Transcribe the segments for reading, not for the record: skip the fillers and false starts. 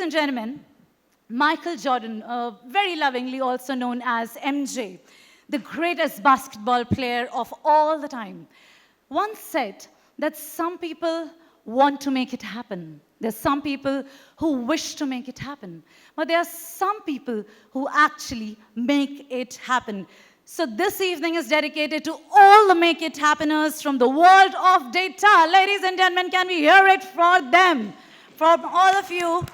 and gentlemen, Michael Jordan, very lovingly also known as MJ, the greatest basketball player of all the time, once said that some people want to make it happen. There's some people who wish to make it happen. But there are some people who actually make it happen. So this evening is dedicated to all the make it happeners from the world of data. Ladies and gentlemen, can we hear it for them? From all of you.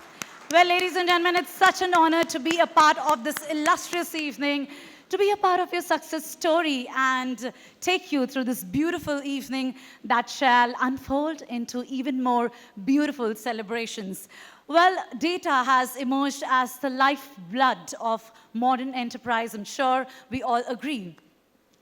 Well, ladies and gentlemen, it's such an honor to be a part of this illustrious evening, to be a part of your success story and take you through this beautiful evening that shall unfold into even more beautiful celebrations. Well, data has emerged as the lifeblood of modern enterprise, I'm sure we all agree,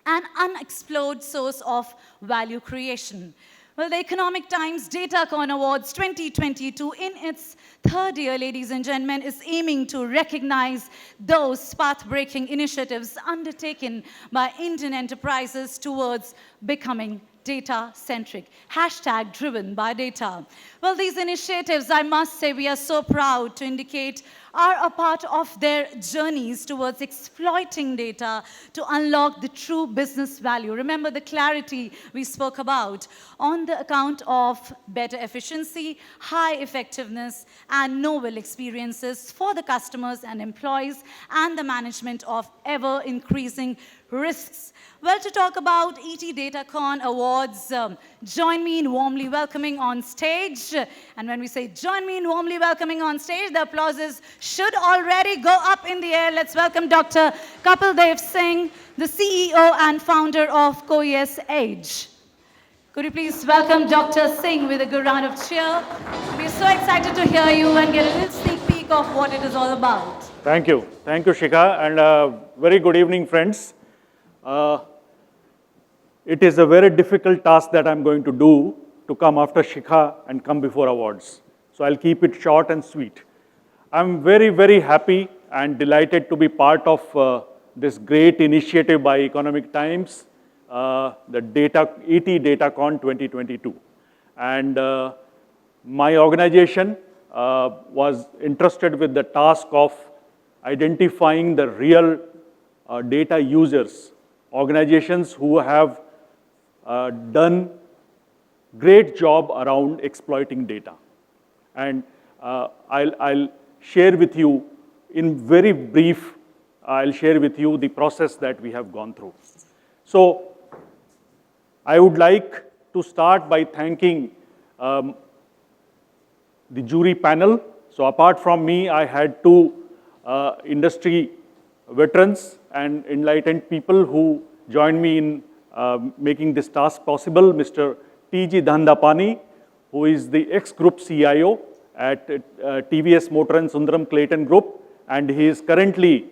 an unexplored source of value creation. Well, the Economic Times DataCon Awards 2022, in its third year, ladies and gentlemen, is aiming to recognize those path-breaking initiatives undertaken by Indian enterprises towards becoming data-centric, hashtag driven by data. Well, these initiatives, I must say, we are so proud to indicate are a part of their journeys towards exploiting data to unlock the true business value. Remember the clarity we spoke about on the account of better efficiency, high effectiveness, and novel experiences for the customers and employees and the management of ever-increasing risks. Well, to talk about ET DataCon Awards, join me in warmly welcoming on stage. And when we say join me in warmly welcoming on stage, the applauses should already go up in the air. Let's welcome Dr. Kapil Dev Singh, the CEO and founder of Koyes Edge. Could you please welcome Dr. Singh with a good round of cheer? We're so excited to hear you and get a little sneak peek of what it is all about. Thank you, Shikha, and very good evening, friends. It is a very difficult task that I'm going to do to come after Shikha and come before awards. So I'll keep it short and sweet. I'm very, very happy and delighted to be part of this great initiative by Economic Times, the ET DataCon 2022. And my organization was entrusted with the task of identifying the real data users, organizations who have done great job around exploiting data. And I'll share with you, in very brief, I'll share with you the process that we have gone through. So I would like to start by thanking the jury panel. So apart from me, I had two industry veterans and enlightened people who joined me in making this task possible. Mr. T.G. Dhandapani, who is the ex-group CIO at TVS Motor and Sundaram Clayton Group, and he is currently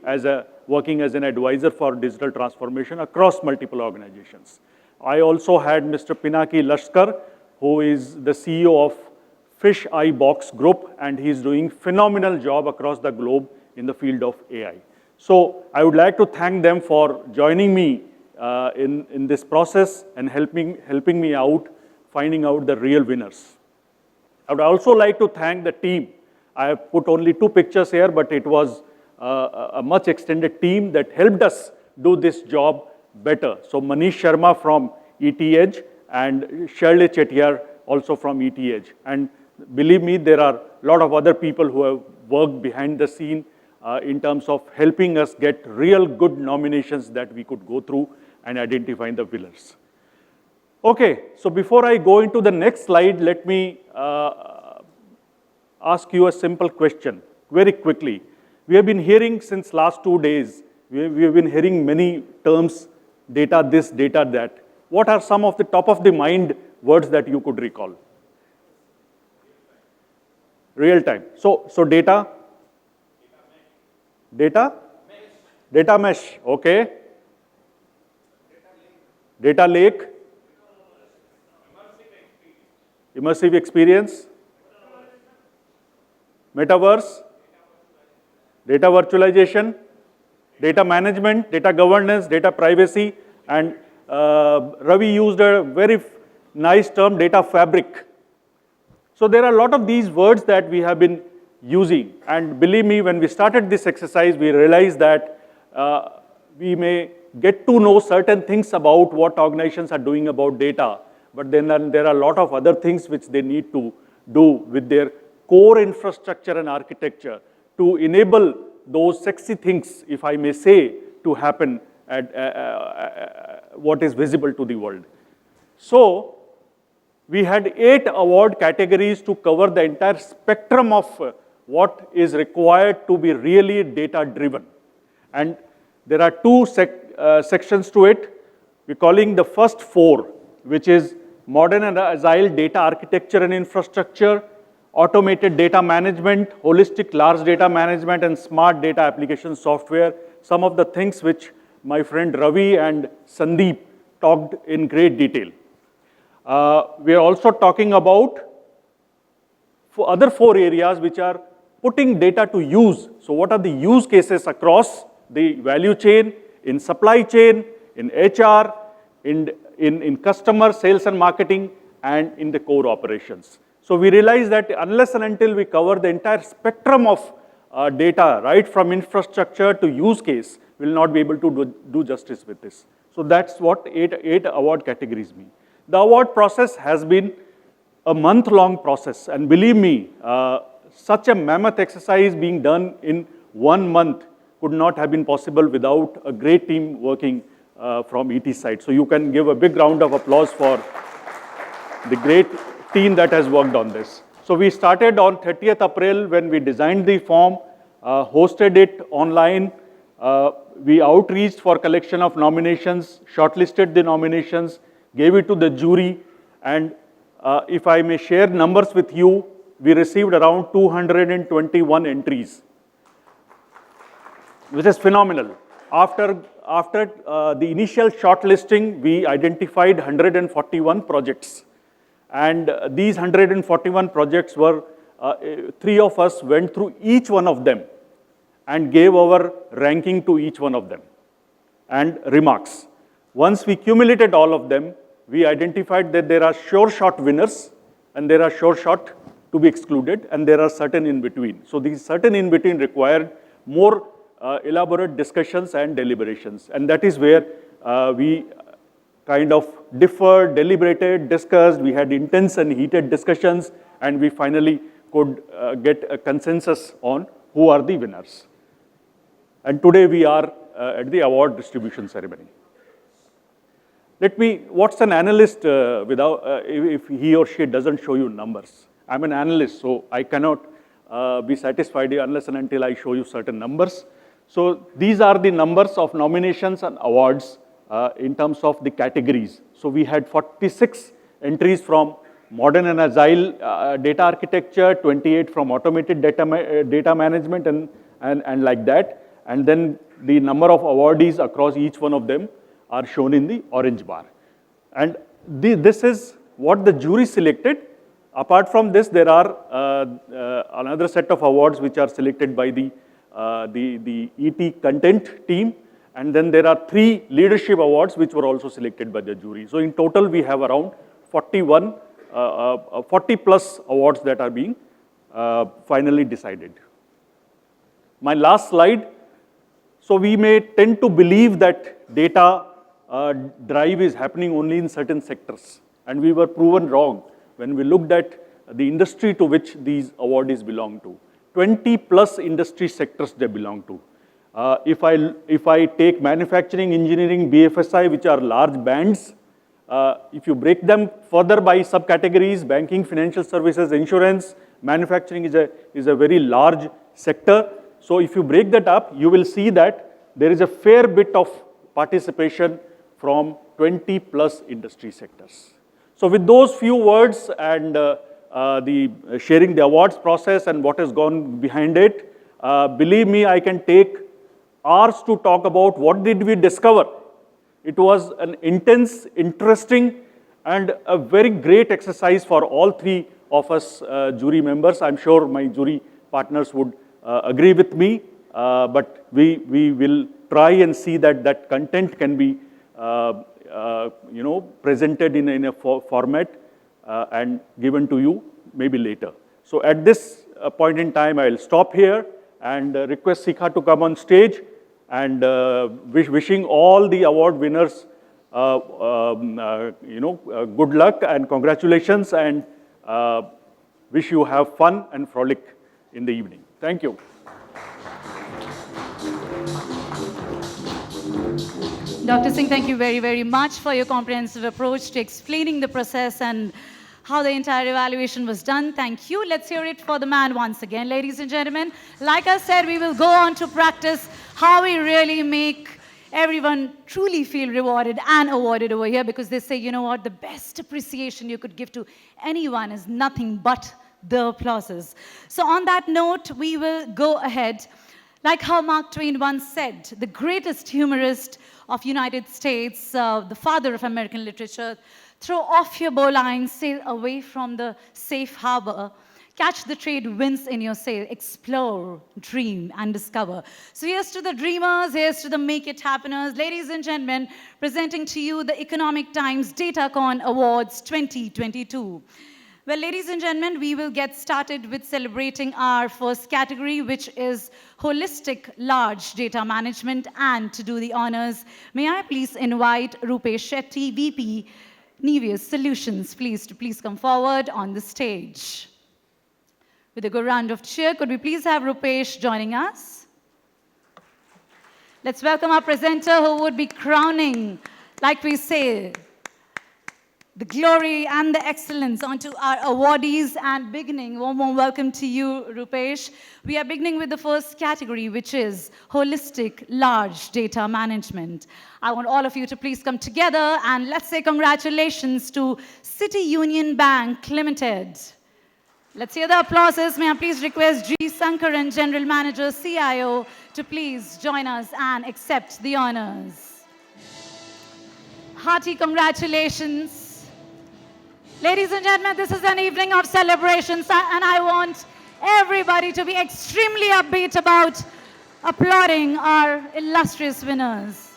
working as an advisor for digital transformation across multiple organizations. I also had Mr. Pinaki Lashkar, who is the CEO of Fish Eye Box Group, and he is doing phenomenal job across the globe in the field of AI. So I would like to thank them for joining me in this process and helping me out, finding out the real winners. I would also like to thank the team. I have put only two pictures here, but it was a much extended team that helped us do this job better. So Manish Sharma from ET Edge and Shirley Chettiar also from ET Edge. And believe me, there are a lot of other people who have worked behind the scene in terms of helping us get real good nominations that we could go through and identify the winners. Okay, so before I go into the next slide, let me ask you a simple question very quickly. We have been hearing since last 2 days, we have been hearing many terms, data this, data that. What are some of the top of the mind words that you could recall? Real time. So data? Data? Data mesh, okay. Data lake? Immersive experience? Metaverse? Data virtualization? Data management, data governance, data privacy, and Ravi used a very nice term, data fabric. So there are a lot of these words that we have been using. And believe me, when we started this exercise, we realized that we may get to know certain things about what organizations are doing about data, but then there are a lot of other things which they need to do with their core infrastructure and architecture to enable those sexy things, if I may say, to happen at what is visible to the world. So we had 8 award categories to cover the entire spectrum of what is required to be really data-driven. And there are 2 sections to it. We're calling the first 4, which is modern and agile data architecture and infrastructure, automated data management, holistic large data management, and smart data application software. Some of the things which my friend Ravi and Sandeep talked in great detail. We are also talking about other 4 areas which are putting data to use. So what are the use cases across the value chain, in supply chain, in HR, in customer, sales and marketing, and in the core operations. So we realize that unless and until we cover the entire spectrum of data, right from infrastructure to use case, we will not be able to do justice with this. So that's what 8 award categories mean. The award process has been a month-long process, and believe me, such a mammoth exercise being done in 1 month could not have been possible without a great team working from ET side. So you can give a big round of applause for the great team that has worked on this. So we started on 30th April when we designed the form, hosted it online. We outreached for collection of nominations, shortlisted the nominations, gave it to the jury, and if I may share numbers with you, we received around 221 entries, which is phenomenal. After the initial shortlisting, we identified 141 projects. And these 141 projects were, 3 of us went through each one of them and gave our ranking to each one of them and remarks. Once we cumulated all of them, we identified that there are sure shot winners and there are sure shot to be excluded, and there are certain in between. So these certain in between required more elaborate discussions and deliberations. And that is where we kind of differed, deliberated, discussed. We had intense and heated discussions, and we finally could get a consensus on who are the winners. And today we are at the award distribution ceremony. What's an analyst if he or she doesn't show you numbers? I'm an analyst, so I cannot be satisfied unless and until I show you certain numbers. So these are the numbers of nominations and awards in terms of the categories. So we had 46 entries from modern and agile data architecture, 28 from automated data management and like that. And then the number of awardees across each one of them are shown in the orange bar. And this is what the jury selected. Apart from this, there are another set of awards which are selected by the ET content team. And then there are 3 leadership awards which were also selected by the jury. So in total, we have around 40 plus awards that are being finally decided. My last slide. So we may tend to believe that data drive is happening only in certain sectors. And we were proven wrong when we looked at the industry to which these awardees belong to. 20 plus industry sectors they belong to. If I take manufacturing, engineering, BFSI, which are large bands, if you break them further by subcategories, banking, financial services, insurance, manufacturing is a very large sector. So if you break that up, you will see that there is a fair bit of participation from 20 plus industry sectors. So with those few words and sharing the awards process and what has gone behind it, believe me, I can take hours to talk about what did we discover. It was an intense, interesting, and a very great exercise for all 3 of us jury members. I'm sure my jury partners would agree with me, but we will try and see that content can be presented in a format and given to you maybe later. So at this point in time, I'll stop here and request Sikha to come on stage and wishing all the award winners, good luck and congratulations, and wish you have fun and frolic in the evening. Thank you. Dr. Singh, thank you very, very much for your comprehensive approach to explaining the process and how the entire evaluation was done. Thank you. Let's hear it for the man once again. Ladies and gentlemen, like I said, we will go on to practice how we really make everyone truly feel rewarded and awarded over here, because they say, you know what, the best appreciation you could give to anyone is nothing but the applauses. So on that note, we will go ahead. Like how Mark Twain once said, the greatest humorist of United States, the father of American literature, throw off your bowline, sail away from the safe harbor, catch the trade winds in your sail, explore, dream, and discover. So here's to the dreamers, here's to the make it happeners. Ladies and gentlemen, presenting to you the Economic Times DataCon Awards 2022. Well, ladies and gentlemen, we will get started with celebrating our first category, which is Holistic Large Data Management. And to do the honors, may I please invite Rupesh Shetty, VP, Nevius Solutions, please come forward on the stage. With a good round of cheer, could we please have Rupesh joining us? Let's welcome our presenter who would be crowning, like we say, the glory and the excellence onto our awardees. And beginning, warm welcome to you, Rupesh. We are beginning with the first category, which is Holistic Large Data Management. I want all of you to please come together and let's say congratulations to City Union Bank Limited. Let's hear the applauses. May I please request G. Sankaran, General Manager, CIO, to please join us and accept the honors. Hearty congratulations. Ladies and gentlemen, this is an evening of celebrations, and I want everybody to be extremely upbeat about applauding our illustrious winners.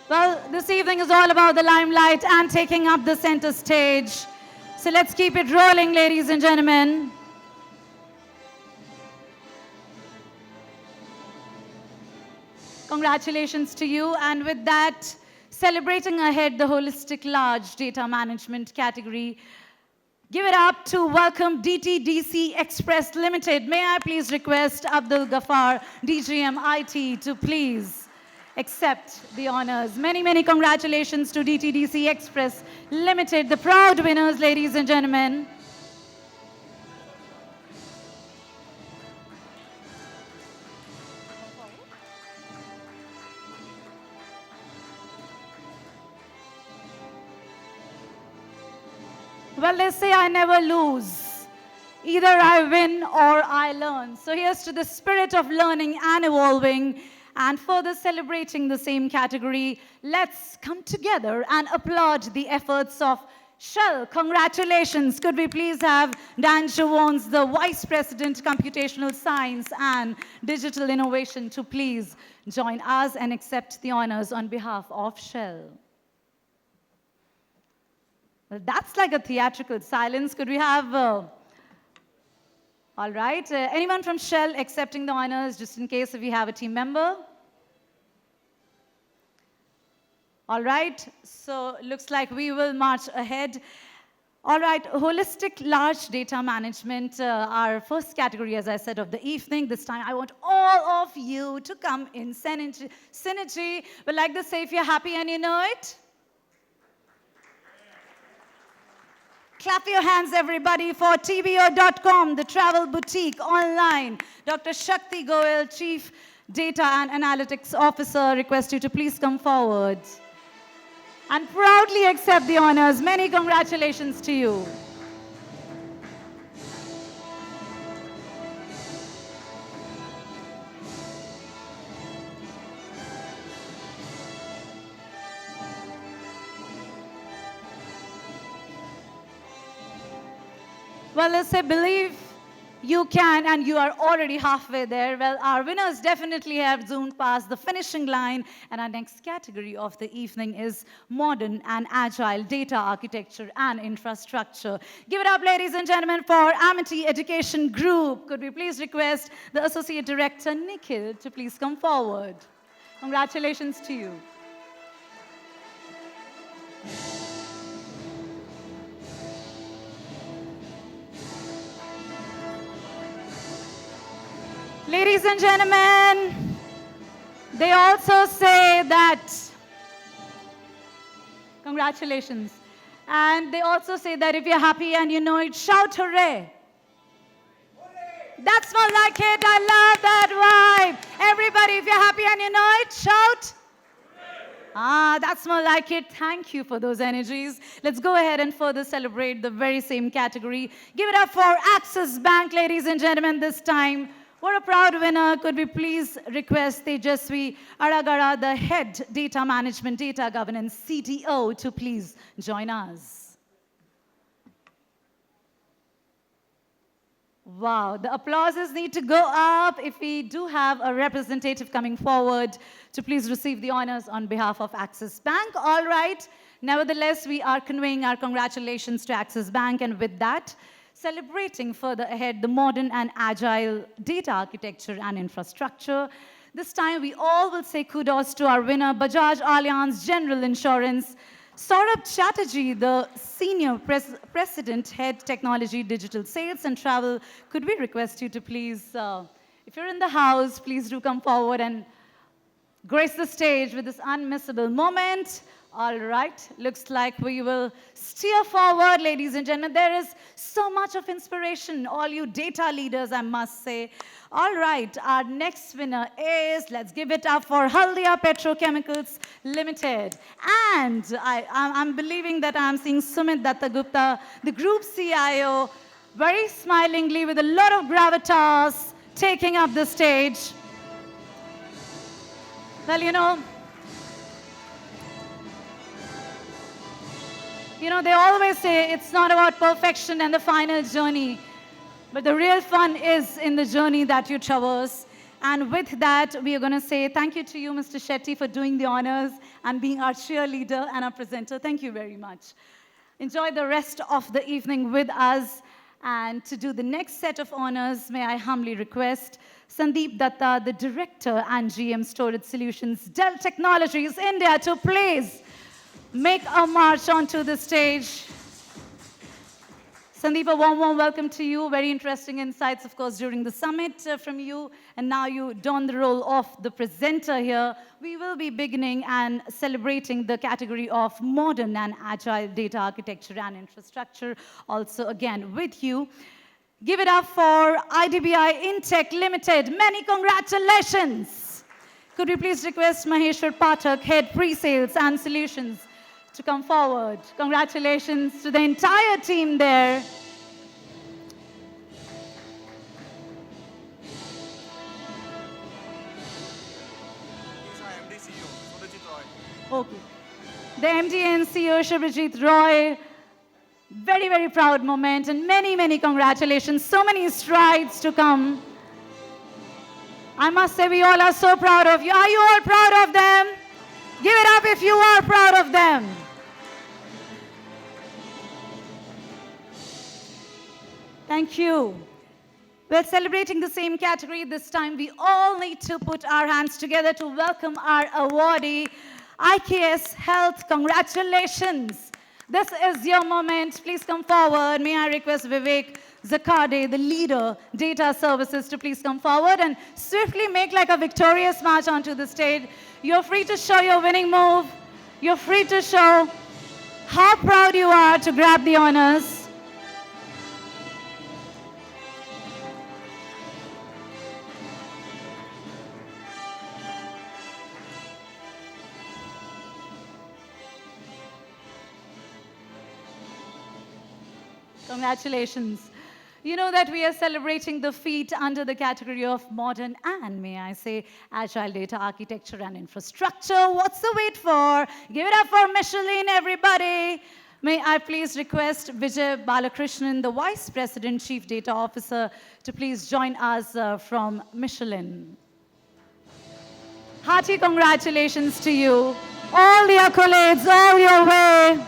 Well, this evening is all about the limelight and taking up the center stage. So let's keep it rolling, ladies and gentlemen. Congratulations to you, and with that, celebrating ahead the Holistic Large Data Management category, give it up to welcome DTDC Express Limited. May I please request Abdul Ghaffar, DGM IT, to please accept the honors. Many, many congratulations to DTDC Express Limited, the proud winners, ladies and gentlemen. Well, they say I never lose. Either I win or I learn. So here's to the spirit of learning and evolving, and further celebrating the same category. Let's come together and applaud the efforts of Shell. Congratulations. Could we please have Dan Jones, the Vice President, Computational Science and Digital Innovation, to please join us and accept the honors on behalf of Shell. Well, that's like a theatrical silence. Could we have, all right, anyone from Shell accepting the honors, just in case if we have a team member? All right, so looks like we will march ahead. All right, Holistic Large Data Management, our first category, as I said, of the evening. This time, I want all of you to come in synergy. But like they say, if you're happy and you know it, clap your hands, everybody, for TBO.com, the travel boutique online. Dr. Shakti Goel, Chief Data and Analytics Officer, request you to please come forward and proudly accept the honors. Many congratulations to you. Well, let's say believe You can, and you are already halfway there. Well, our winners definitely have zoomed past the finishing line, and our next category of the evening is modern and agile data architecture and infrastructure. Give it up, ladies and gentlemen, for Amity Education Group. Could we please request the Associate Director, Nikhil, to please come forward? Congratulations to you. Ladies and gentlemen, they also say that, congratulations. And they also say that if you're happy and you know it, shout hooray. That's more like it. I love that vibe. Everybody, if you're happy and you know it, shout. That's more like it. Thank you for those energies. Let's go ahead and further celebrate the very same category. Give it up for Axis Bank, ladies and gentlemen, this time. What a proud winner. Could we please request Tejasvi Aragara, the Head Data Management, Data Governance, CTO, to please join us. Wow, the applauses need to go up if we do have a representative coming forward to please receive the honors on behalf of Axis Bank. All right. Nevertheless, we are conveying our congratulations to Axis Bank, and with that, celebrating further ahead the modern and agile data architecture and infrastructure. This time, we all will say kudos to our winner, Bajaj Allianz General Insurance, Saurabh Chatterjee, the Senior President, Head Technology, Digital Sales and Travel. Could we request you to please, if you're in the house, please do come forward and grace the stage with this unmissable moment. All right, looks like we will steer forward, ladies and gentlemen. There is so much of inspiration, all you data leaders, I must say. All right, our next winner is, let's give it up for Haldia Petrochemicals Limited. And I'm believing that I'm seeing Sumit Dattagupta, the group CIO, very smilingly with a lot of gravitas, taking up the stage. Well, you know, they always say it's not about perfection and the final journey, but the real fun is in the journey that you traverse. And with that, we are going to say thank you to you, Mr. Shetty, for doing the honors and being our cheerleader and our presenter. Thank you very much. Enjoy the rest of the evening with us. And to do the next set of honors, may I humbly request Sandeep Datta, the Director and GM Storage Solutions, Dell Technologies India, to please make a march onto the stage. Sandeep, a warm welcome to you. Very interesting insights, of course, during the summit from you. And now you don the role of the presenter here. We will be beginning and celebrating the category of modern and agile data architecture and infrastructure. Also, again, with you. Give it up for IDBI Intech Limited. Many congratulations. Could we please request Maheshwar Pathak, Head Pre-Sales and Solutions, to come forward. Congratulations to the entire team there. Okay. The MD and CEO, Shubhajit Roy. Very, very proud moment, and many congratulations. So many strides to come. I must say we all are so proud of you. Are you all proud of them? Give it up if you are proud of them. Thank you. We're celebrating the same category. This time we all need to put our hands together to welcome our awardee, IKS Health. Congratulations. This is your moment. Please come forward. May I request Vivek Zakade, the leader, data services, to please come forward and swiftly make like a victorious march onto the stage. You're free to show your winning move. You're free to show how proud you are to grab the honors. Congratulations. You know that we are celebrating the feat under the category of modern and, may I say, agile data architecture and infrastructure. What's the wait for? Give it up for Micheline, everybody. May I please request Vijay Balakrishnan, the Vice President, Chief Data Officer, to please join us from Michelin. Hearty congratulations to you. All the accolades, all your way.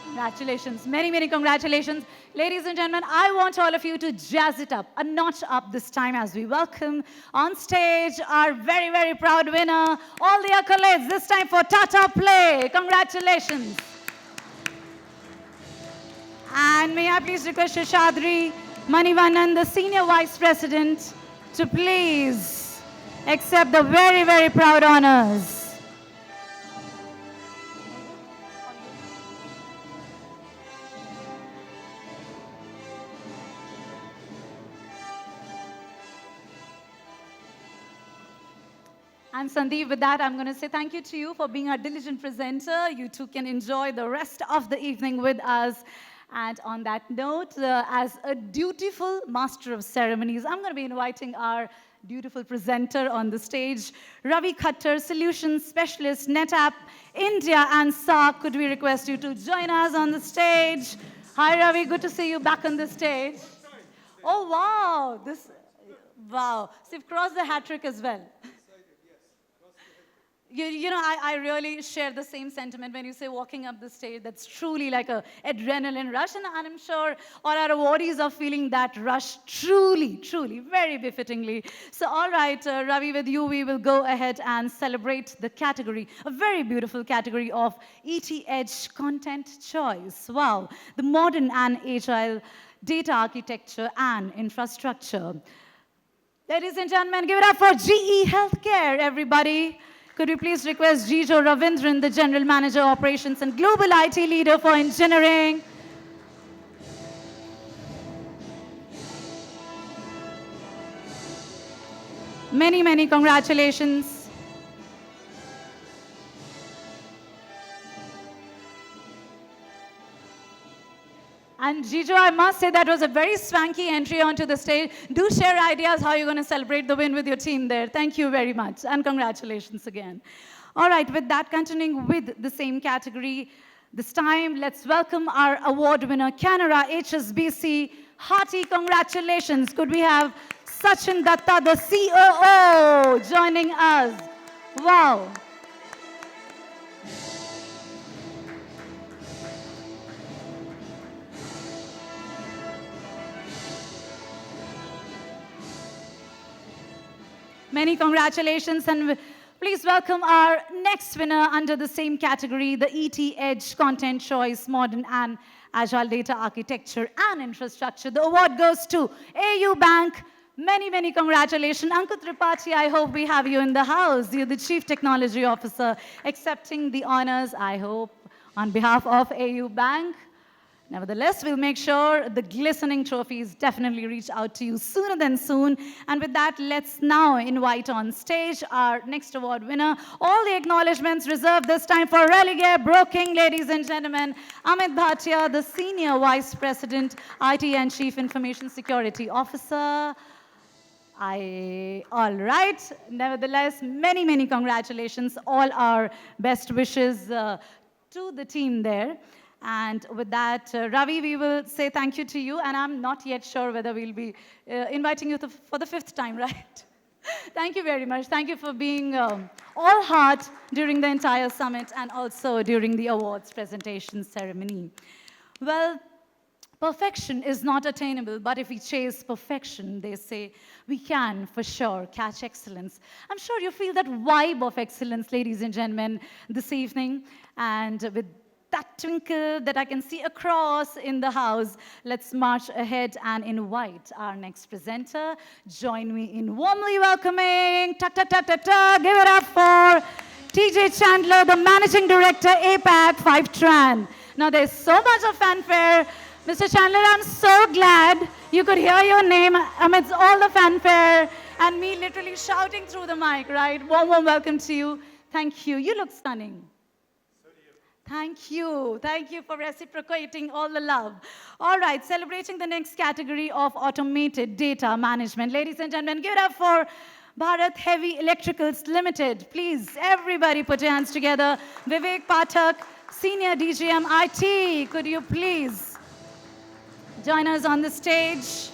Congratulations, many, many congratulations. Ladies and gentlemen, I want all of you to jazz it up, a notch up this time as we welcome on stage our very, very proud winner. All the accolades this time for Tata Play. Congratulations. And may I please request Shashadri Manivanan, the Senior Vice President, to please accept the very, very proud honors. And Sandeep, with that, I'm going to say thank you to you for being our diligent presenter. You too can enjoy the rest of the evening with us. And on that note, as a dutiful master of ceremonies, I'm going to be inviting our dutiful presenter on the stage, Ravi Khattar, Solutions Specialist, NetApp, India and SAARC. Could we request you to join us on the stage? Hi, Ravi. Good to see you back on the stage. Oh, wow. Wow. So you've crossed the hat trick as well. You know, I really share the same sentiment when you say walking up the stage. That's truly like an adrenaline rush. And I'm sure all our awardees are feeling that rush truly, truly, very befittingly. So all right, Ravi, with you, we will go ahead and celebrate the category, a very beautiful category of ET Edge content choice. Wow, the modern and agile data architecture and infrastructure. Ladies and gentlemen, give it up for GE Healthcare, everybody. Could we please request Jijo Ravindran, the General Manager, Operations and Global IT Leader for Engineering. Many, many congratulations. And Jijo, I must say that was a very swanky entry onto the stage. Do share ideas how you're going to celebrate the win with your team there. Thank you very much, and congratulations again. All right, with that, continuing with the same category, this time, let's welcome our award winner, Canara HSBC. Hearty congratulations. Could we have Sachin Datta, the COO, joining us? Wow. Many congratulations, and please welcome our next winner under the same category, the ET Edge Content Choice, Modern and Agile Data Architecture and Infrastructure. The award goes to AU Bank. Many, many congratulations. Ankit Tripathi, I hope we have you in the house. You're the Chief Technology Officer, accepting the honors, I hope, on behalf of AU Bank. Nevertheless, we'll make sure the glistening trophies definitely reach out to you sooner than soon. And with that, let's now invite on stage our next award winner. All the acknowledgements reserved this time for Religare Broking, ladies and gentlemen. Ahmed Bhatia, the Senior Vice President, IT and Chief Information Security Officer. All right. Nevertheless, many, many congratulations. All our best wishes to the team there. And with that, Ravi, we will say thank you to you. And I'm not yet sure whether we'll be inviting you for the 5th time, right? Thank you very much. Thank you for being all heart during the entire summit and also during the awards presentation ceremony. Well, perfection is not attainable, but if we chase perfection, they say, we can for sure catch excellence. I'm sure you feel that vibe of excellence, ladies and gentlemen, this evening. And with that twinkle that I can see across in the house, let's march ahead and invite our next presenter. Join me in warmly welcoming, give it up for TJ Chandler, the Managing Director, APAC 5TRAN. Now there's so much of fanfare. Mr. Chandler, I'm so glad you could hear your name amidst all the fanfare and me literally shouting through the mic, right? Warm, warm welcome to you. Thank you. You look stunning. Thank you. Thank you for reciprocating all the love. All right, celebrating the next category of automated data management. Ladies and gentlemen, give it up for Bharat Heavy Electricals Limited. Please, everybody put your hands together. Vivek Pathak, Senior DGM IT. Could you please join us on the stage?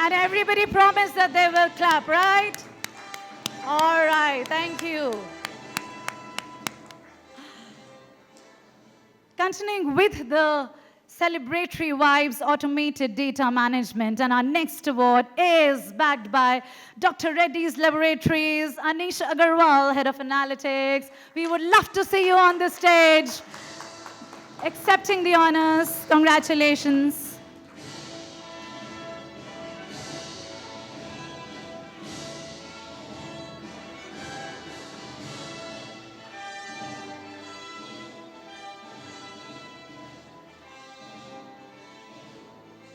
And everybody promised that they will clap, right? All right, thank you. Continuing with the celebratory vibes, automated data management, and our next award is backed by Dr. Reddy's Laboratories, Anish Agarwal, Head of Analytics. We would love to see you on the stage, accepting the honors. Congratulations.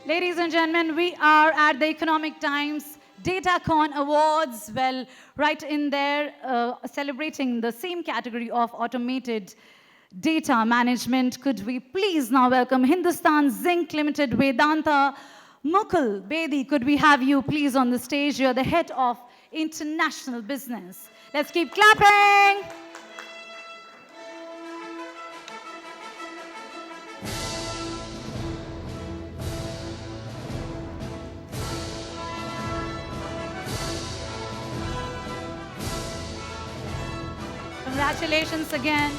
Ladies and gentlemen, we are at the Economic Times DataCon Awards. Well, right in there, celebrating the same category of automated data management. Could we please now welcome Hindustan Zinc Limited Vedanta Mukul Bedi? Could we have you please on the stage? You're the head of international business. Let's keep clapping. Congratulations again.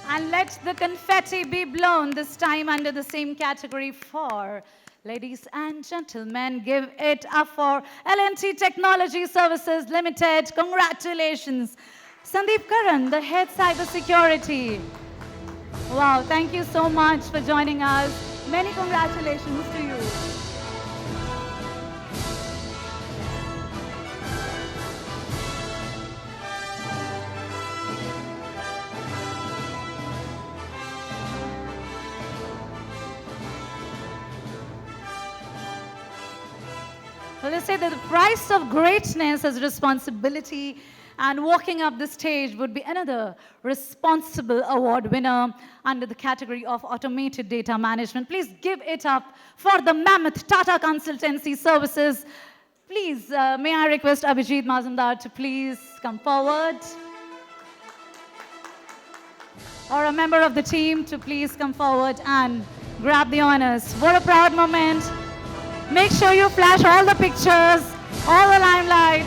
And let the confetti be blown, this time under the same category for, ladies and gentlemen, give it up for L&T Technology Services Limited. Congratulations. Sandeep Karan, the head cybersecurity. Wow, thank you so much for joining us. Many congratulations to you. Well, they say that the price of greatness is responsibility, and walking up the stage would be another responsible award winner under the category of automated data management. Please give it up for the mammoth Tata Consultancy Services. Please, may I request Abhijit Mazumdar to please come forward. Or a member of the team to please come forward and grab the honors. What a proud moment. Make sure you flash all the pictures, all the limelight.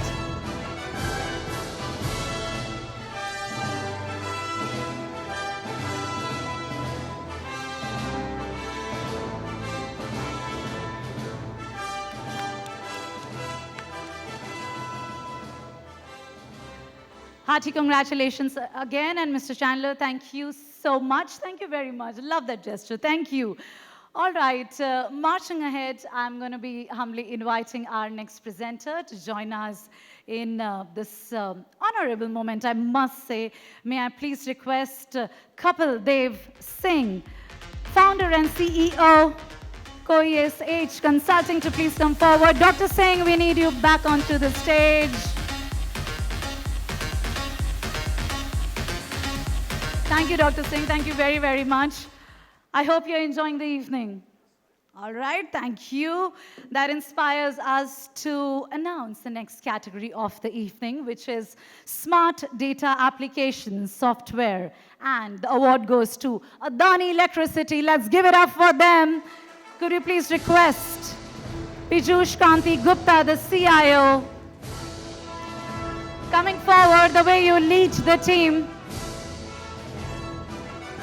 Hearty congratulations again, and Mr. Chandler, thank you so much. Thank you very much. Love that gesture. Thank you. All right, marching ahead, I'm going to be humbly inviting our next presenter to join us in this honorable moment, I must say. May I please request Kapil Dev Singh, founder and CEO, CoESH Consulting, to please come forward. Dr. Singh, we need you back onto the stage. Thank you, Dr. Singh. Thank you very, very much. I hope you're enjoying the evening. All right, thank you. That inspires us to announce the next category of the evening, which is Smart Data Applications Software. And the award goes to Adani Electricity. Let's give it up for them. Could you please request Piyush Kanti Gupta, the CIO, coming forward, the way you lead the team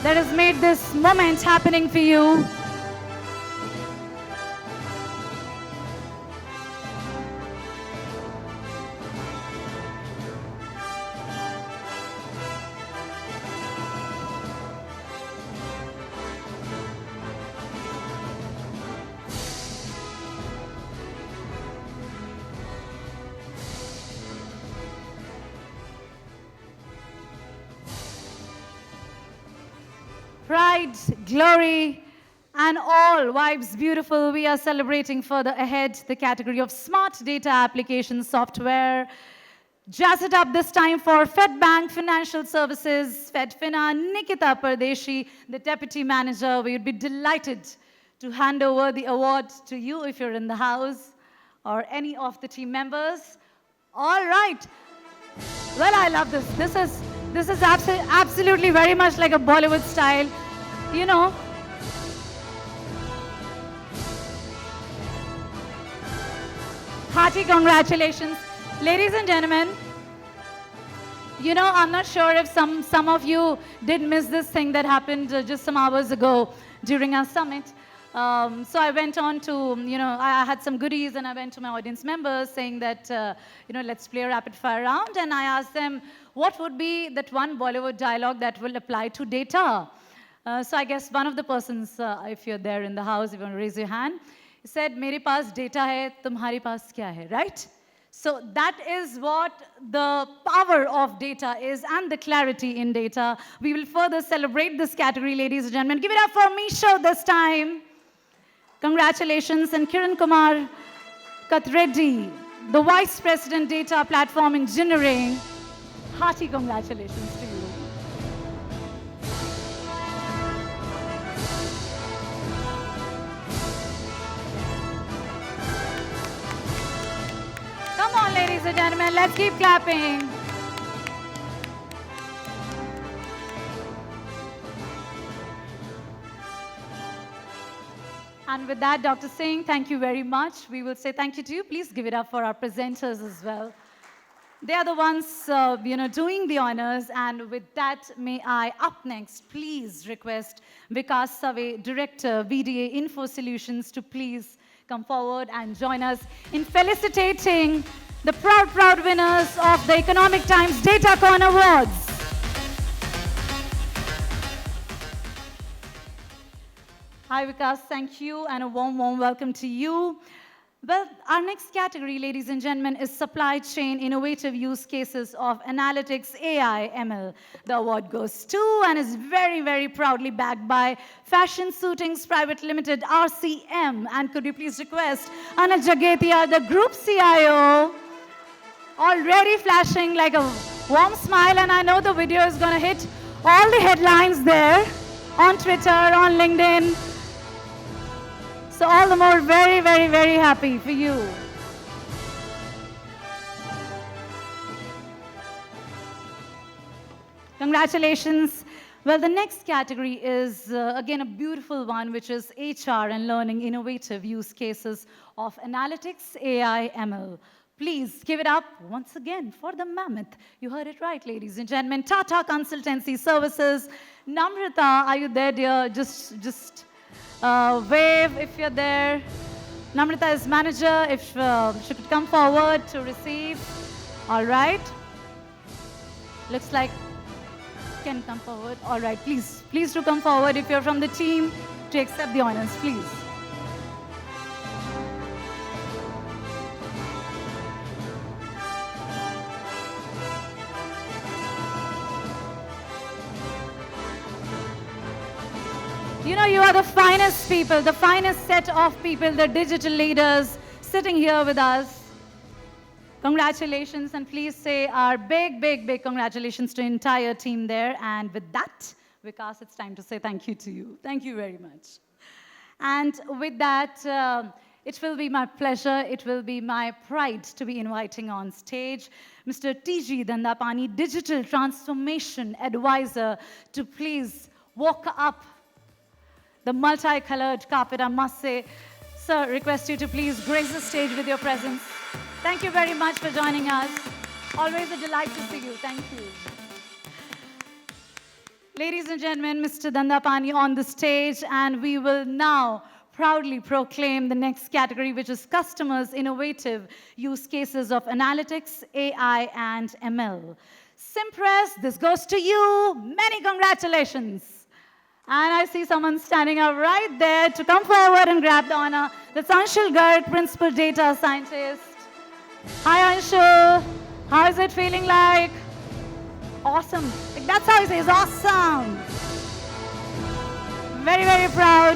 that has made this moment happening for you. pride, glory, and all vibes beautiful. We are celebrating further ahead the category of smart data application software. Jazz it up this time for FedBank Financial Services, FedFina, Nikita Pardeshi, the Deputy Manager. We would be delighted to hand over the award to you if you're in the house or any of the team members. All right. Well, I love this. This is absolutely very much like a Bollywood style. You know, hearty congratulations. Ladies and gentlemen, you know, I'm not sure if some of you did miss this thing that happened just some hours ago during our summit. So I went on to, you know, I had some goodies and I went to my audience members saying that, you know, let's play a rapid fire round. And I asked them, what would be that one Bollywood dialogue that will apply to data? So I guess one of the persons, if you're there in the house, if you want to raise your hand, said, "Mere paas data hai, tumhare paas kya hai?" Right? So that is what the power of data is and the clarity in data. We will further celebrate this category, ladies and gentlemen. Give it up for Misho this time. Congratulations. And Kiran Kumar Katreddy, the Vice President, Data Platform Engineering. Hearty congratulations to you. Come on, ladies and gentlemen, let's keep clapping. And with that, Dr. Singh, thank you very much. We will say thank you to you. Please give it up for our presenters as well. They are the ones, you know, doing the honors. And with that, may I, up next, please request Vikas Save, Director, VDA Info Solutions, to please come forward and join us in felicitating the proud winners of the Economic Times DataCon Awards. Hi, Vikas, thank you, and a warm welcome to you. Well, our next category, ladies and gentlemen, is supply chain innovative use cases of analytics, AI, ML. The award goes to and is very proudly backed by Fashion Suitings Private Limited, RCM. And could you please request Anil Jagetia, the Group CIO, already flashing like a warm smile, and I know the video is going to hit all the headlines there on Twitter, on LinkedIn. So all the more very happy for you. Congratulations. Well, the next category is, again, a beautiful one, which is HR and learning innovative use cases of analytics, AI, ML. Please give it up once again for the mammoth. You heard it right, ladies and gentlemen. Tata Consultancy Services. Namrata, are you there, dear? Just wave if you're there. Namrata is manager. If she could come forward to receive. All right. Looks like can come forward. All right, please do come forward if you're from the team to accept the honors, please. You know, you are the finest people, the finest set of people, the digital leaders sitting here with us. Congratulations, and please say our big congratulations to the entire team there. And with that, Vikas, it's time to say thank you to you. Thank you very much. And with that, it will be my pleasure, it will be my pride to be inviting on stage Mr. T.G. Dandapani, Digital Transformation Advisor, to please walk up the multicolored carpet, I must say. Sir, request you to please grace the stage with your presence. Thank you very much for joining us. Always a delight to see you. Thank you. Ladies and gentlemen, Mr. Dandapani on the stage, and we will now proudly proclaim the next category, which is customers' innovative use cases of analytics, AI, and ML. Simpress, this goes to you. Many congratulations. And I see someone standing up right there to come forward and grab the honor. That's Anshul Garg, Principal Data Scientist. Hi, Anshul. How is it feeling like? Awesome. Like, that's how he says, awesome. Very, very proud.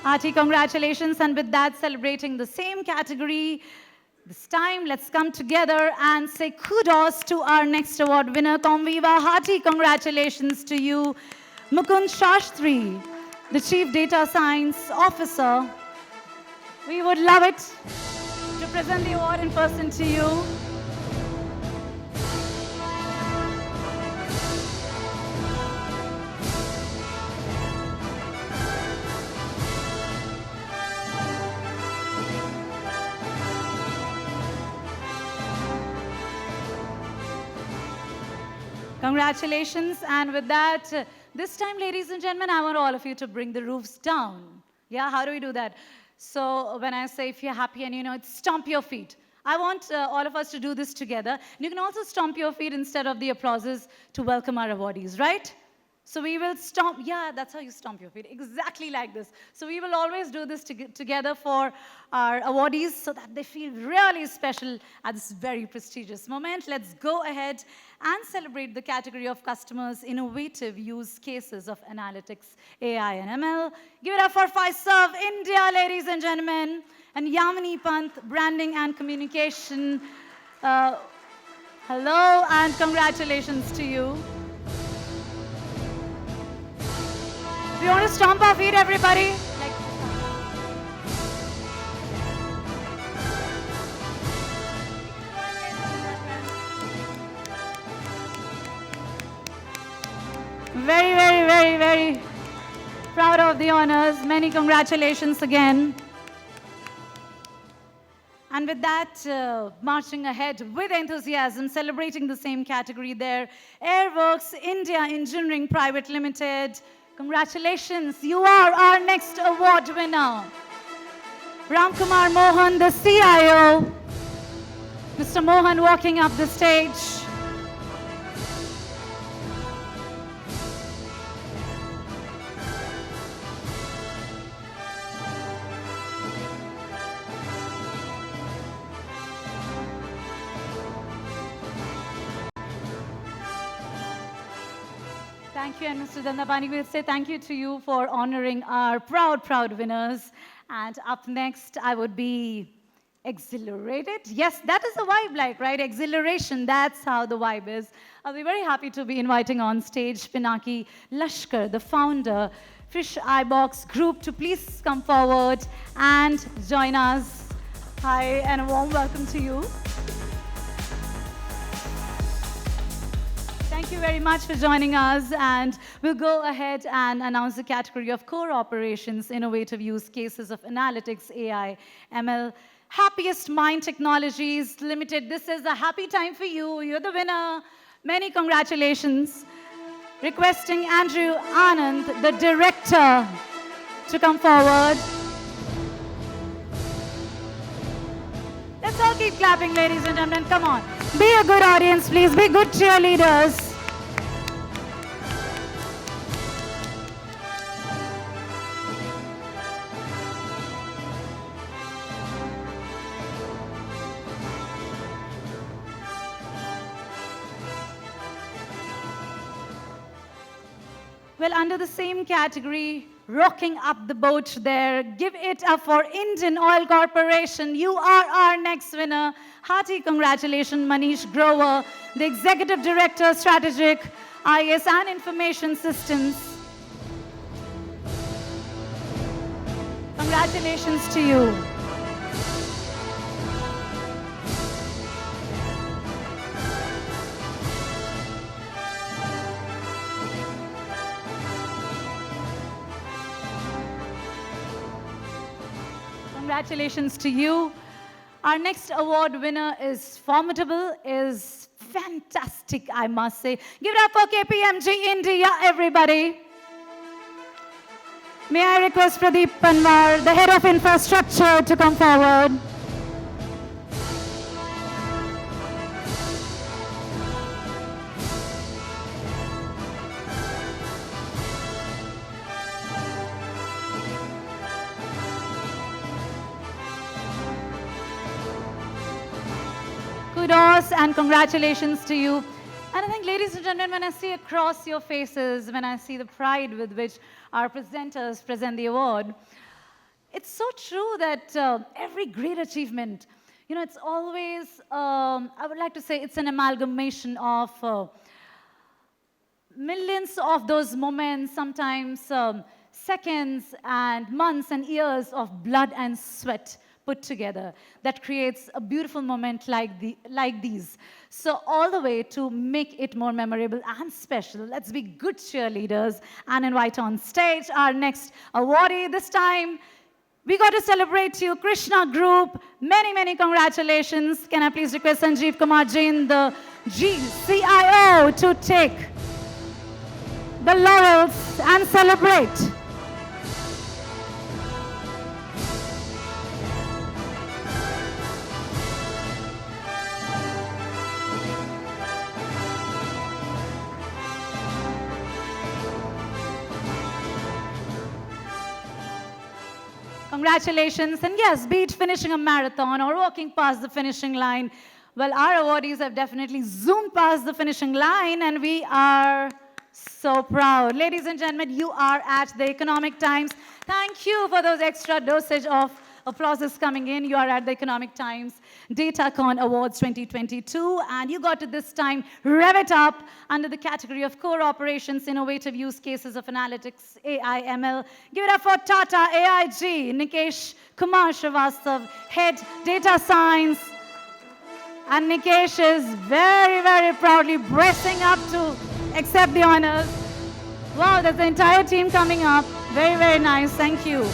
Hearty congratulations, and with that, celebrating the same category. This time, let's come together and say kudos to our next award winner, Comviva. Hearty congratulations to you, Mukund Shastri, the Chief Data Science Officer. We would love it to present the award in person to you. Congratulations, and with that, this time, ladies and gentlemen, I want all of you to bring the roofs down. Yeah, how do we do that? So when I say if you're happy and you know it, stomp your feet. I want all of us to do this together. And you can also stomp your feet instead of the applauses to welcome our awardees, right? So we will stomp, yeah, that's how you stomp your feet, exactly like this. So we will always do this together for our awardees so that they feel really special at this very prestigious moment. Let's go ahead and celebrate the category of customers' innovative use cases of analytics, AI, and ML. Give it up for Fiserv India, ladies and gentlemen, and Yamini Pant, branding and communication. Hello and congratulations to you. We want to stomp our feet, everybody. Very, very, very, very proud of the honors. Many congratulations again. And with that, marching ahead with enthusiasm, celebrating the same category there, Airworks India Engineering Private Limited. Congratulations, you are our next award winner. Ramkumar Mohan, the CIO. Mr. Mohan walking up the stage. Thank you, and Mr. Dandapani, we'll say thank you to you for honoring our proud, proud winners. And up next, I would be exhilarated. Yes, that is the vibe like, right? Exhilaration, that's how the vibe is. I'll be very happy to be inviting on stage Pinaki Lashkar, the founder, Fish iBox Group, to please come forward and join us. Hi, and a warm welcome to you. Thank you very much for joining us, and we'll go ahead and announce the category of core operations, innovative use cases of analytics, AI, ML, Happiest Mind Technologies Limited. This is a happy time for you. You're the winner. Many congratulations. Requesting Andrew Anand, the director, to come forward. Let's all keep clapping, ladies and gentlemen. Come on. Be a good audience, please. Be good cheerleaders. Well, under the same category, rocking up the boat there, give it up for Indian Oil Corporation. You are our next winner. Hearty congratulations, Manish Grover, the Executive Director, Strategic, IS and Information Systems. Congratulations to you. Congratulations to you. Our next award winner is formidable, is fantastic, I must say. Give it up for KPMG India, everybody. May I request Pradeep Panwar, the Head of Infrastructure, to come forward. kudos and congratulations to you. And I think, ladies and gentlemen, when I see across your faces, when I see the pride with which our presenters present the award, it's so true that every great achievement, it's always, I would like to say, it's an amalgamation of millions of those moments, sometimes seconds and months and years of blood and sweat put together that creates a beautiful moment like these. So all the way to make it more memorable and special, let's be good cheerleaders and invite on stage our next awardee. This time, we got to celebrate you, Krishna Group. Many, many congratulations. Can I please request Sanjeev Kumar Jain, the GCIO, to take the laurels and celebrate. Congratulations. And yes, be it finishing a marathon or walking past the finishing line, well, our awardees have definitely zoomed past the finishing line, and we are so proud. Ladies and gentlemen, you are at the Economic Times. Thank you for those extra dosage of applauses coming in. You are at the Economic Times DataCon Awards 2022, and you got to this time rev it up under the category of core operations, innovative use cases of analytics, AI, ML. Give it up for Tata AIG, Nikesh Kumar Srivastav, Head Data Science. And Nikesh is very, very proudly bracing up to accept the honors. Wow, there's the entire team coming up. Very, very nice. Thank you.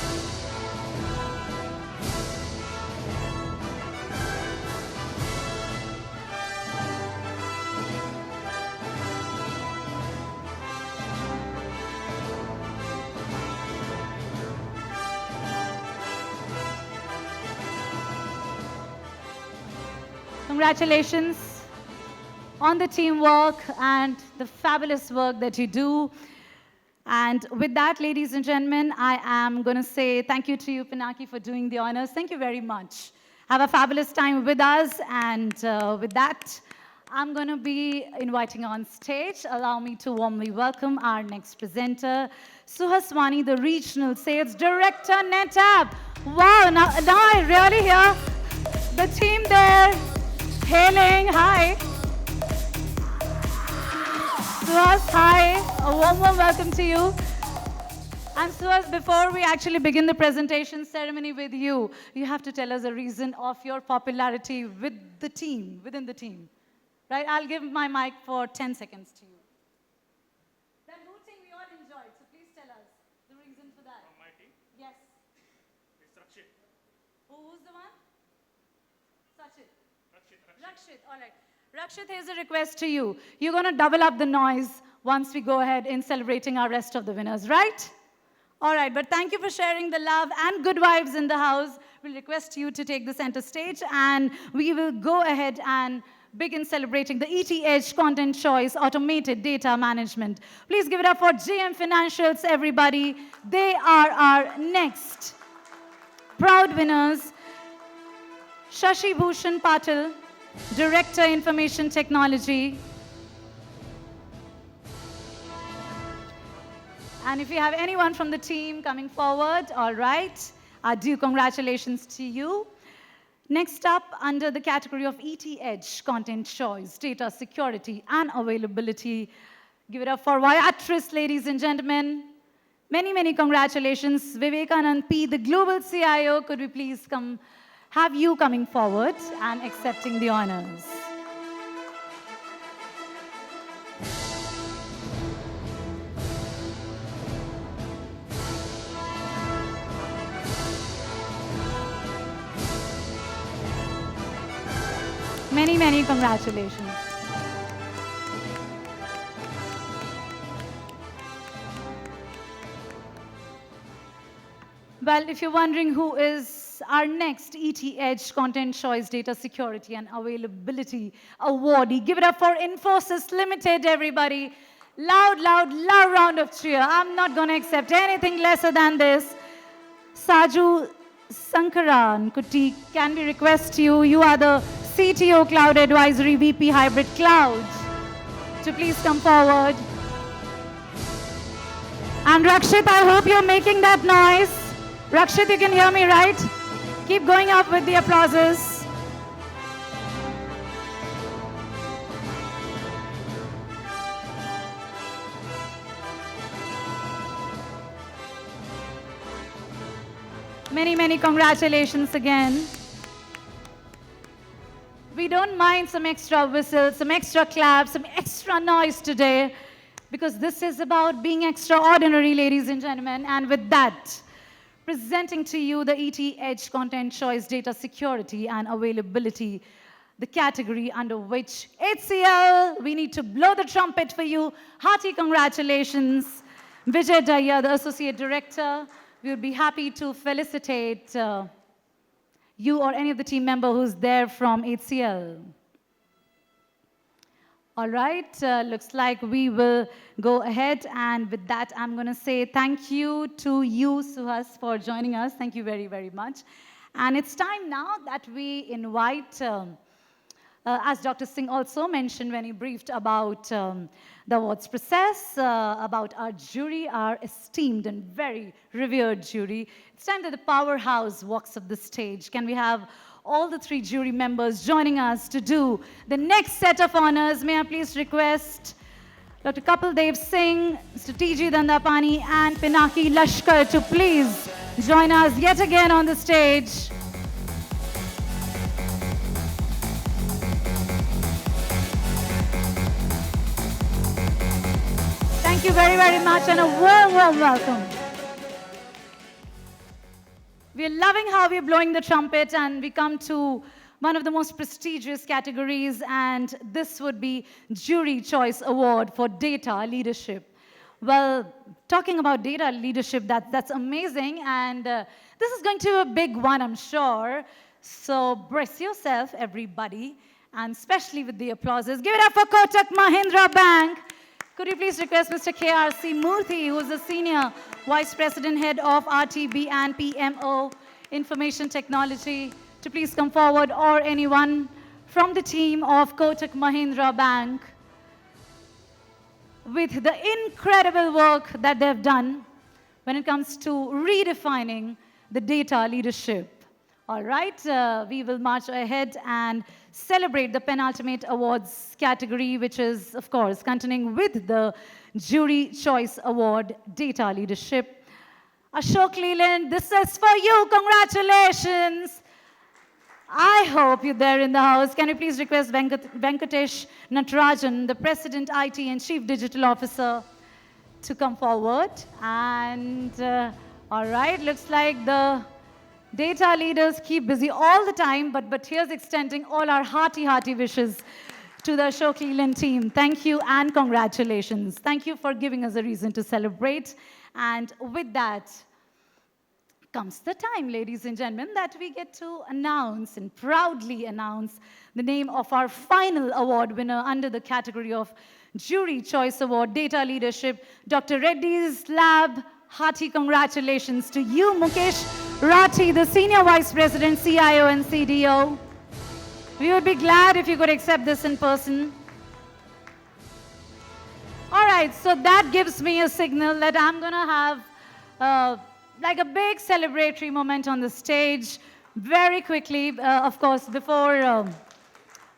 Congratulations on the teamwork and the fabulous work that you do. And with that, ladies and gentlemen, I am going to say thank you to you, Pinaki, for doing the honors. Thank you very much. Have a fabulous time with us. And with that, I'm going to be inviting on stage. Allow me to warmly welcome our next presenter, Suhaswani, the Regional Sales Director, NetApp. Wow, now I really hear the team there hailing. Hi. Suhas, hi. A warm welcome to you. And Suhas, before we actually begin the presentation ceremony with you, you have to tell us a reason of your popularity with the team, within the team. Right? I'll give my mic for 10 seconds to you. That hooting we all enjoyed, so please tell us the reason for that. From my team? Yes. It's Rakshit. Who's the one? Sachit. Rakshit. Rakshit, all right. Rakshit, here's a request to you. You're going to double up the noise once we go ahead in celebrating our rest of the winners, right? All right, but thank you for sharing the love and good vibes in the house. We'll request you to take the center stage, and we will go ahead and begin celebrating the ET Edge Content Choice Automated Data Management. Please give it up for GM Financials, everybody. They are our next proud winners. Shashi Bhushan Patil, Director, Information Technology. And if you have anyone from the team coming forward, all right, due congratulations to you. Next up, under the category of ET Edge, Content Choice, Data Security and Availability, give it up for Viatris, ladies and gentlemen. Many, many congratulations. Vivekanand P., the Global CIO, could we please have you coming forward and accepting the honors. Many, many congratulations. Well, if you're wondering who is our next ET Edge Content Choice Data Security and Availability awardee, give it up for Infosys Limited, everybody. Loud, loud, loud round of cheer. I'm not going to accept anything lesser than this. Saju Sankaran Kuti, can we request you? You are the CTO Cloud Advisory VP Hybrid Cloud, to please come forward. And Rakshit, I hope you're making that noise. Rakshit, you can hear me, right? Keep going up with the applauses. Many, many congratulations again. We don't mind some extra whistles, some extra claps, some extra noise today, because this is about being extraordinary, ladies and gentlemen. And with that, presenting to you the ET Edge Content Choice Data Security and Availability, the category under which HCL, we need to blow the trumpet for you. Hearty congratulations. Vijay Daya, the Associate Director. We would be happy to felicitate you or any of the team member who's there from HCL. All right, looks like we will go ahead, and with that, I'm going to say thank you to you, Suhas, for joining us. Thank you very, very much. And it's time now that we invite, as Dr. Singh also mentioned when he briefed about the awards process, about our jury, our esteemed and very revered jury. It's time that the powerhouse walks up the stage. Can we have all the three jury members joining us to do the next set of honors? May I please request Dr. Kapil Dev Singh, Mr. T.G. Dandapani, and Pinaki Lashkar to please join us yet again on the stage. Thank you very, very much, and a warm, warm welcome. We're loving how we're blowing the trumpet, and we come to one of the most prestigious categories, and this would be Jury Choice Award for Data Leadership. Well, talking about data leadership, that's amazing, and this is going to be a big one, I'm sure. So brace yourself, everybody, and especially with the applauses. Give it up for Kotak Mahindra Bank. Could you please request Mr. K.R.C. Murthy, who is the Senior Vice President, Head of RTB and PMO, Information Technology, to please come forward, or anyone from the team of Kotak Mahindra Bank, with the incredible work that they've done when it comes to redefining the data leadership. All right, we will march ahead and celebrate the penultimate awards category, which is, of course, continuing with the Jury Choice Award, Data Leadership. Ashok Leland, this is for you. Congratulations. I hope you're there in the house. Can you please request Venkatesh Natarajan, the President IT and Chief Digital Officer, to come forward? And all right, looks like the data leaders keep busy all the time, but here's extending all our hearty wishes to the Ashok Leland team. Thank you and congratulations. Thank you for giving us a reason to celebrate. And with that comes the time, ladies and gentlemen, that we get to announce and proudly announce the name of our final award winner under the category of Jury Choice Award, Data Leadership, Dr. Reddy's Lab. Hearty congratulations to you, Mukesh Rathi, the Senior Vice President, CIO and CDO. We would be glad if you could accept this in person. All right, so that gives me a signal that I'm going to have like a big celebratory moment on the stage very quickly. Of course, before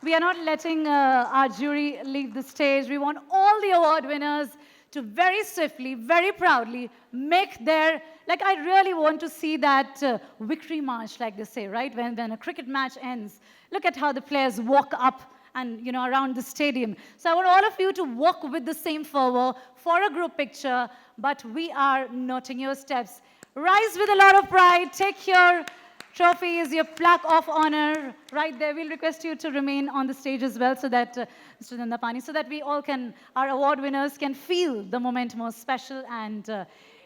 we are not letting our jury leave the stage, we want all the award winners to very swiftly, very proudly make their, like I really want to see that victory march, like they say, right? When a cricket match ends, look at how the players walk up and, you know, around the stadium. So I want all of you to walk with the same fervor for a group picture, but we are noting your steps. Rise with a lot of pride, take your trophies, your plaque of honor right there. We'll request you to remain on the stage as well, so that, Mr. Dandapani, so that we all can, our award winners can feel the moment more special, and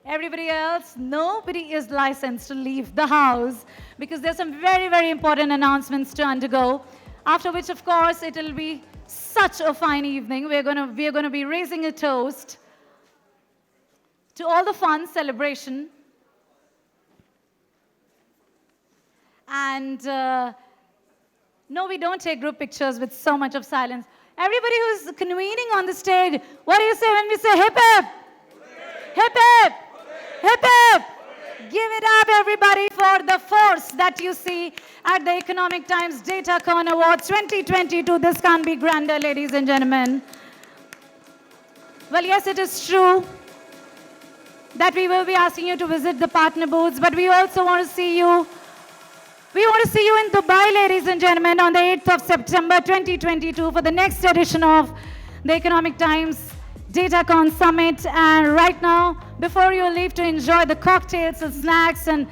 everybody else, nobody is licensed to leave the house, because there's some very, very important announcements to undergo, after which, of course, it'll be such a fine evening. We're going to be raising a toast to all the fun, celebration, and No, we don't take group pictures with so much of silence. Everybody who's convening on the stage, what do you say when we say hip hip? Hip hip! Hip hip! Give it up, everybody, for the force that you see at the Economic Times DataCon Awards 2022. This can't be grander, ladies and gentlemen. Well, yes, it is true that we will be asking you to visit the partner booths, but we also want to see you. We want to see you in Dubai, ladies and gentlemen, on the 8th of September 2022 for the next edition of the Economic Times DataCon Summit. And right now, before you leave to enjoy the cocktails and snacks and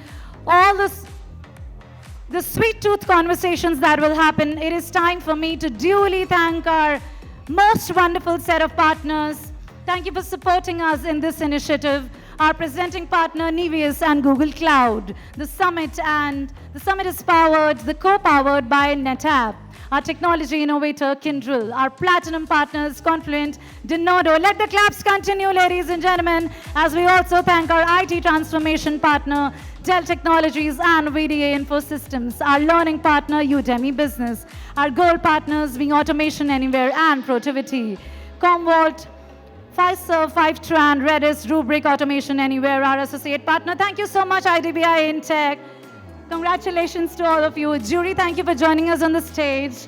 all the sweet tooth conversations that will happen, it is time for me to duly thank our most wonderful set of partners. Thank you for supporting us in this initiative. Our presenting partner, Nevius and Google Cloud. The summit is co-powered by NetApp. Our technology innovator, Kyndryl. Our platinum partners, Confluent, Denodo. Let the claps continue, ladies and gentlemen, as we also thank our IT transformation partner, Dell Technologies and VDA Infosystems. Our learning partner, Udemy Business. Our gold partners being Automation Anywhere and Protiviti. Commvault, Fiserv, Fivetran, Redis, Rubrik, Automation Anywhere, our associate partner. Thank you so much, IDBI InTech. Congratulations to all of you. Jury, thank you for joining us on the stage.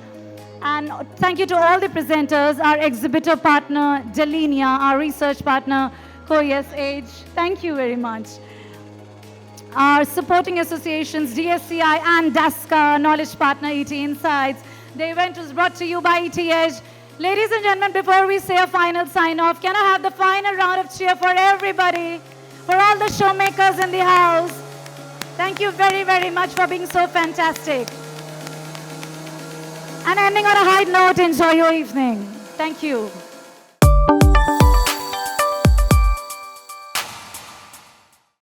And thank you to all the presenters, our exhibitor partner, Delinia, our research partner, CoESH. Thank you very much. Our supporting associations, DSCI and DASCA, knowledge partner, ET Insights. The event was brought to you by ETH. Ladies and gentlemen, before we say a final sign-off, can I have the final round of cheer for everybody, for all the showmakers in the house? Thank you very, very much for being so fantastic. And ending on a high note, enjoy your evening. Thank you.